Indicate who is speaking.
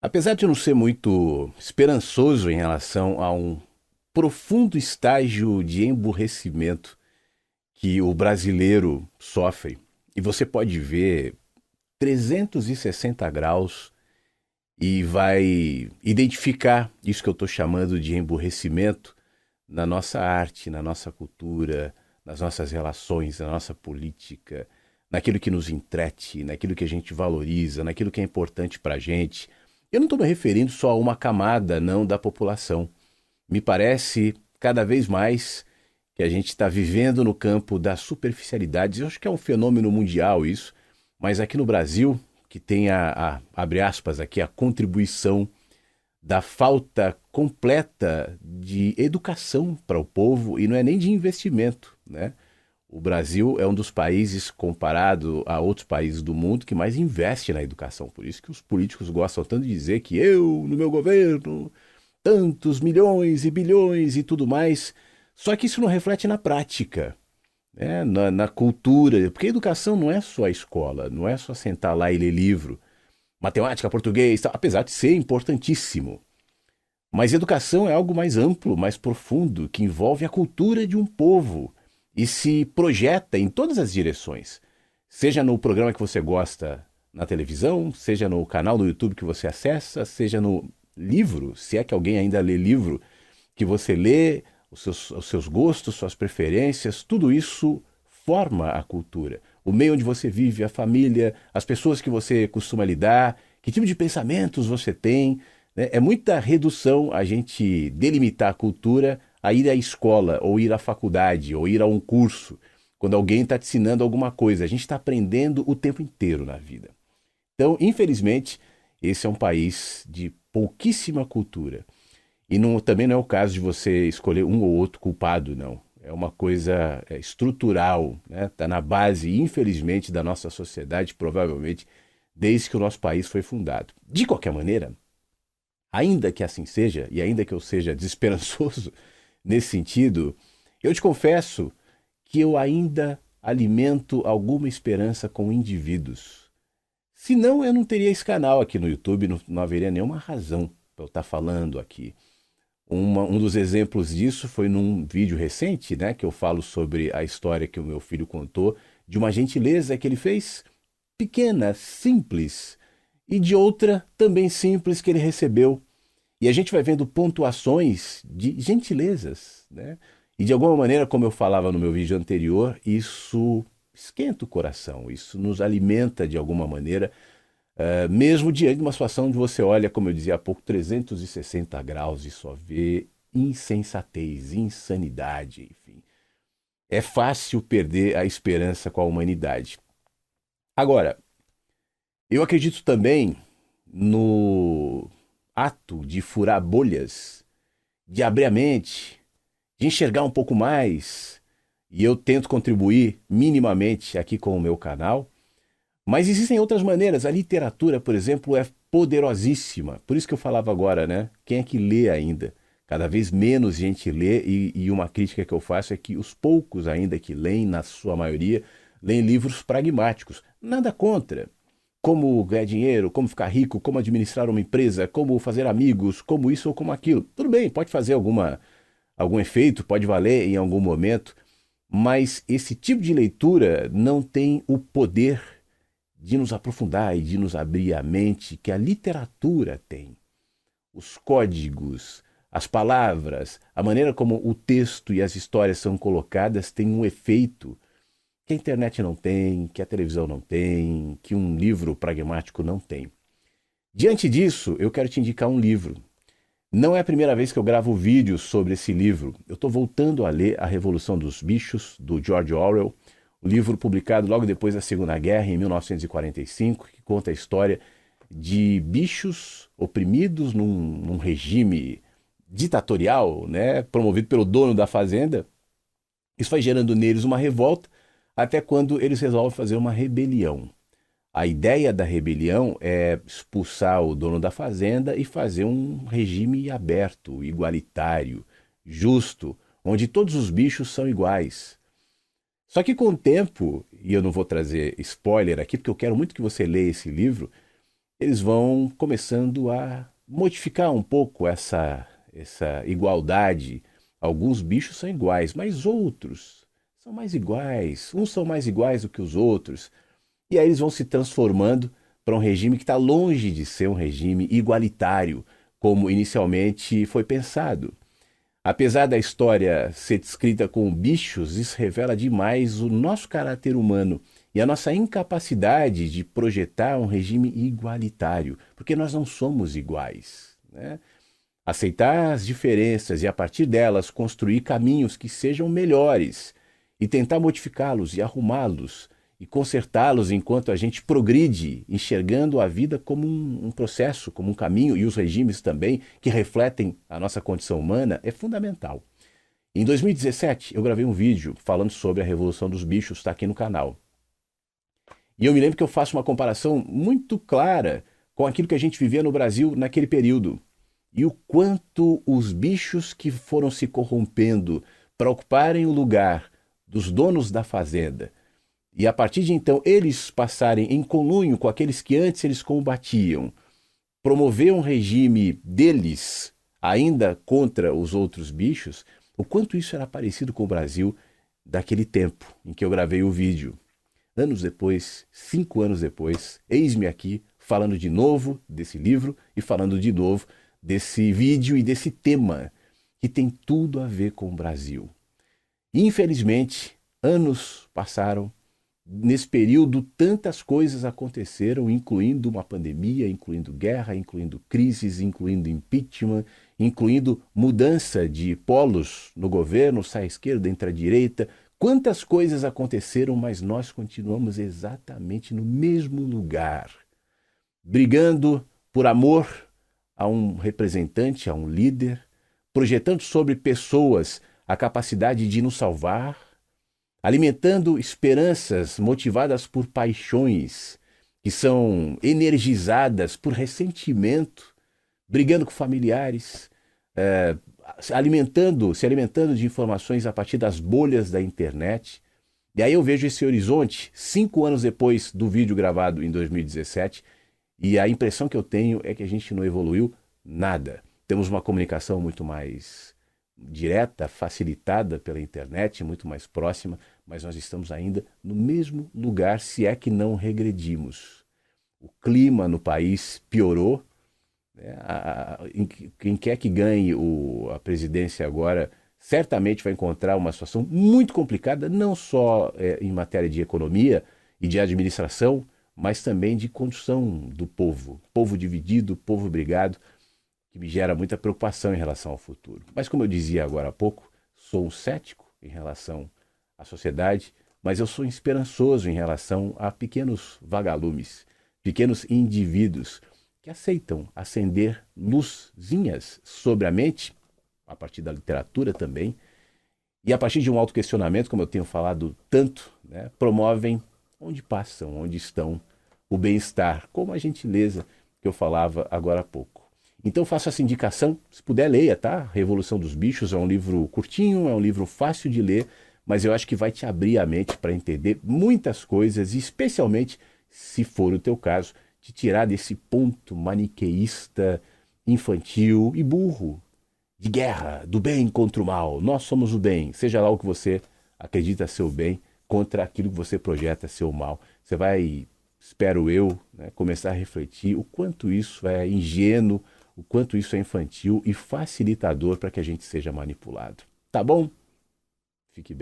Speaker 1: Apesar de eu não ser muito esperançoso em relação a um profundo estágio de emburrecimento que o brasileiro sofre, e você pode ver 360 graus e vai identificar isso que eu estou chamando de emburrecimento na nossa arte, na nossa cultura, nas nossas relações, na nossa política, naquilo que nos entrete, naquilo que a gente valoriza, naquilo que é importante para a gente. Eu não estou me referindo só a uma camada, não, da população. Me parece cada vez mais que a gente está vivendo no campo das superficialidades. Eu acho que é um fenômeno mundial isso, mas aqui no Brasil, que tem abre aspas aqui, a contribuição da falta completa de educação para o povo, e não é nem de investimento, né? O Brasil é um dos países, comparado a outros países do mundo, que mais investe na educação. Por isso que os políticos gostam tanto de dizer que eu, no meu governo, tantos milhões e bilhões e tudo mais. Só que isso não reflete na prática, né? Na cultura. Porque a educação não é só a escola, não é só sentar lá e ler livro. Matemática, português, tal, apesar de ser importantíssimo. Mas educação é algo mais amplo, mais profundo, que envolve a cultura de um povo e se projeta em todas as direções. Seja no programa que você gosta na televisão, seja no canal do YouTube que você acessa, seja no livro, se é que alguém ainda lê livro, que você lê, os seus gostos, suas preferências, tudo isso forma a cultura. O meio onde você vive, a família, as pessoas que você costuma lidar, que tipo de pensamentos você tem, né? É muita redução a gente delimitar a cultura a ir à escola, ou ir à faculdade, ou ir a um curso, quando alguém está te ensinando alguma coisa. A gente está aprendendo o tempo inteiro na vida. Então, infelizmente, esse é um país de pouquíssima cultura. E também não é o caso de você escolher um ou outro culpado, não. É uma coisa estrutural, né? Está na base, infelizmente, da nossa sociedade, provavelmente, desde que o nosso país foi fundado. De qualquer maneira, ainda que assim seja, e ainda que eu seja desesperançoso nesse sentido, eu te confesso que eu ainda alimento alguma esperança com indivíduos. Senão, eu não teria esse canal aqui no YouTube, não haveria nenhuma razão para eu estar falando aqui. Um dos exemplos disso foi num vídeo recente, né, que eu falo sobre a história que o meu filho contou, de uma gentileza que ele fez, pequena, simples, e de outra também simples que ele recebeu. E a gente vai vendo pontuações de gentilezas, né? E de alguma maneira, como eu falava no meu vídeo anterior, isso esquenta o coração, isso nos alimenta de alguma maneira, mesmo diante de uma situação onde você olha, como eu dizia há pouco, 360 graus e só vê insensatez, insanidade, enfim. É fácil perder a esperança com a humanidade. Agora, eu acredito também no ato de furar bolhas, de abrir a mente, de enxergar um pouco mais. E eu tento contribuir minimamente aqui com o meu canal. Mas existem outras maneiras. A literatura, por exemplo, é poderosíssima. Por isso que eu falava agora, né? Quem é que lê ainda? Cada vez menos gente lê, e uma crítica que eu faço é que os poucos ainda que leem, na sua maioria, leem livros pragmáticos. Nada contra. Como ganhar dinheiro, como ficar rico, como administrar uma empresa, como fazer amigos, como isso ou como aquilo. Tudo bem, pode fazer algum efeito, pode valer em algum momento, mas esse tipo de leitura não tem o poder de nos aprofundar e de nos abrir a mente que a literatura tem. Os códigos, as palavras, a maneira como o texto e as histórias são colocadas tem um efeito que a internet não tem, que a televisão não tem, que um livro pragmático não tem. Diante disso, eu quero te indicar um livro. Não é a primeira vez que eu gravo vídeos sobre esse livro. Eu estou voltando a ler A Revolução dos Bichos, do George Orwell, um livro publicado logo depois da Segunda Guerra, em 1945, que conta a história de bichos oprimidos num regime ditatorial, né, promovido pelo dono da fazenda. Isso vai gerando neles uma revolta, até quando eles resolvem fazer uma rebelião. A ideia da rebelião é expulsar o dono da fazenda e fazer um regime aberto, igualitário, justo, onde todos os bichos são iguais. Só que com o tempo, e eu não vou trazer spoiler aqui, porque eu quero muito que você leia esse livro, eles vão começando a modificar um pouco essa igualdade. Alguns bichos são iguais, mas outros são mais iguais. Uns são mais iguais do que os outros. E aí eles vão se transformando para um regime que está longe de ser um regime igualitário, como inicialmente foi pensado. Apesar da história ser descrita com bichos, isso revela demais o nosso caráter humano e a nossa incapacidade de projetar um regime igualitário, porque nós não somos iguais, né? Aceitar as diferenças e, a partir delas, construir caminhos que sejam melhores e tentar modificá-los e arrumá-los e consertá-los enquanto a gente progride, enxergando a vida como um processo, como um caminho, e os regimes também que refletem a nossa condição humana, é fundamental. Em 2017, eu gravei um vídeo falando sobre a Revolução dos Bichos, está aqui no canal. E eu me lembro que eu faço uma comparação muito clara com aquilo que a gente vivia no Brasil naquele período. E o quanto os bichos que foram se corrompendo para ocuparem o lugar dos donos da fazenda, e a partir de então eles passarem em conluio com aqueles que antes eles combatiam, promover um regime deles ainda contra os outros bichos, o quanto isso era parecido com o Brasil daquele tempo em que eu gravei o vídeo. Anos depois, 5 anos depois, eis-me aqui falando de novo desse livro e falando de novo desse vídeo e desse tema que tem tudo a ver com o Brasil. Infelizmente, anos passaram. Nesse período, tantas coisas aconteceram, incluindo uma pandemia, incluindo guerra, incluindo crises, incluindo impeachment, incluindo mudança de polos no governo, sai à esquerda, entra à direita. Quantas coisas aconteceram, mas nós continuamos exatamente no mesmo lugar, brigando por amor a um representante, a um líder, projetando sobre pessoas a capacidade de nos salvar, alimentando esperanças motivadas por paixões que são energizadas por ressentimento, brigando com familiares, se alimentando de informações a partir das bolhas da internet. E aí eu vejo esse horizonte 5 anos depois do vídeo gravado em 2017, e a impressão que eu tenho é que a gente não evoluiu nada. Temos uma comunicação muito mais direta, facilitada pela internet, muito mais próxima, mas nós estamos ainda no mesmo lugar, se é que não regredimos. O clima no país piorou, né? Quem quer que ganhe a presidência agora certamente vai encontrar uma situação muito complicada, não só em matéria de economia e de administração, mas também de condução do povo. Povo dividido, povo brigado, que me gera muita preocupação em relação ao futuro. Mas como eu dizia agora há pouco, sou um cético em relação à sociedade, mas eu sou esperançoso em relação a pequenos vagalumes, pequenos indivíduos que aceitam acender luzinhas sobre a mente, a partir da literatura também, e a partir de um autoquestionamento, como eu tenho falado tanto, né, promovem onde passam, onde estão, o bem-estar, como a gentileza que eu falava agora há pouco. Então faço essa indicação, se puder leia, tá? Revolução dos Bichos é um livro curtinho, é um livro fácil de ler, mas eu acho que vai te abrir a mente para entender muitas coisas, e especialmente, se for o teu caso, te tirar desse ponto maniqueísta, infantil e burro, de guerra, do bem contra o mal. Nós somos o bem, seja lá o que você acredita ser o bem, contra aquilo que você projeta ser o mal. Você vai, espero eu, né, começar a refletir o quanto isso é ingênuo, o quanto isso é infantil e facilitador para que a gente seja manipulado. Tá bom? Fique bem.